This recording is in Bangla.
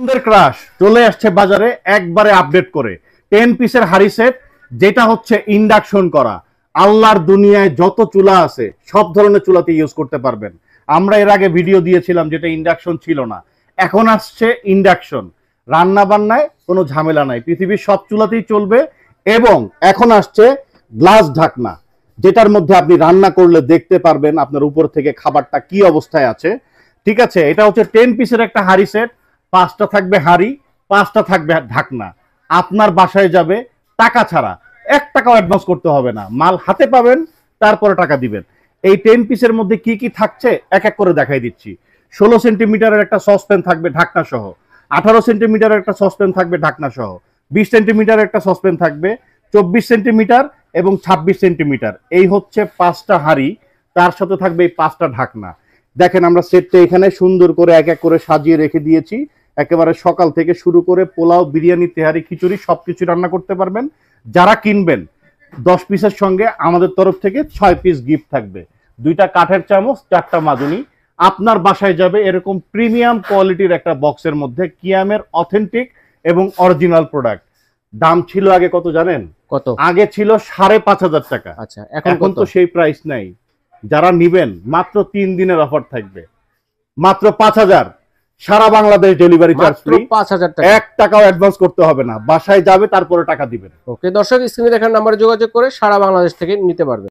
সুন্দর ক্রাশ চলে আসছে বাজারে একবারে আপডেট করে 10 পিসের হাড়ি সেট, যেটা হচ্ছে ইন্ডাকশন করা। আল্লাহর দুনিয়ায় যত চুলা আছে সব ধরনের চুলাতে ইউজ করতে পারবেন। আমরা এর আগে ভিডিও দিয়েছিলাম যেটা ইন্ডাকশন ছিল না, এখন আসছে ইন্ডাকশন। রান্না বান্নায় কোনো ঝামেলা নাই, পৃথিবীর সব চুলাতেই চলবে। এবং এখন আসছে গ্লাস ঢাকনা, যেটার মধ্যে আপনি রান্না করলে দেখতে পারবেন আপনার উপর থেকে খাবারটা কি অবস্থায় আছে। ঠিক আছে, এটা হচ্ছে 10 পিসের একটা হাড়ি সেট। 5টা থাকবে হাড়ি, 5টা থাকবে ঢাকনা। আপনার বাসায় যাবে টাকা ছাড়া, 1 টাকাও অ্যাডভান্স করতে হবে না, মাল হাতে পাবেন, তারপরে টাকা দিবেন। এই 10 পিসের মধ্যে কি কি থাকছে এক এক করে দেখাই দিচ্ছি। 16 সেন্টিমিটারের একটা সসপ্যান থাকবে ঢাকনা সহ, 18 সেন্টিমিটারের একটা সসপ্যান থাকবে ঢাকনা সহ, 20 সেন্টিমিটারের একটা সসপ্যান থাকবে, 24 সেন্টিমিটার এবং 26 সেন্টিমিটার। এই হচ্ছে 5টা হাড়ি, তার সাথে থাকবে এই 5টা ঢাকনা। দেখেন আমরা সেটটা এখানে সুন্দর করে এক এক করে সাজিয়ে রেখে দিয়েছি। একেবারে সকাল থেকে শুরু করে পোলাও, বিরিয়ানি, তেহারি, খিচুড়ি সবকিছু রান্না করতে পারবেন। যারা কিনবেন 10 পিসের সঙ্গে আমাদের তরফ থেকে 6 পিস গিফট থাকবে, 2টা কাঠের চামচ, 4টা মাজুনি। আপনার বাসায় যাবে এরকম প্রিমিয়াম কোয়ালিটির একটা বক্সের মধ্যে কিয়ামের অথেন্টিক এবং অরিজিনাল প্রোডাক্ট। দাম ছিল আগে কত জানেন? কত? আগে ছিল 5,500 টাকা। আচ্ছা, এখন তো সেই প্রাইস নাই। যারা নিবেন মাত্র 3 দিনের অফার থাকবে, মাত্র 5,000। সারা বাংলাদেশ ডেলিভারি চার্জ ফ্রি, 5,000 টাকা। 1 টাকাও অ্যাডভান্স করতে হবে না, বাসায় যাবে তারপরে টাকা দিবেন। ওকে দর্শক, স্ক্রিনে দেখার নাম্বারে যোগাযোগ করে সারা বাংলাদেশ থেকে নিতে পারবেন।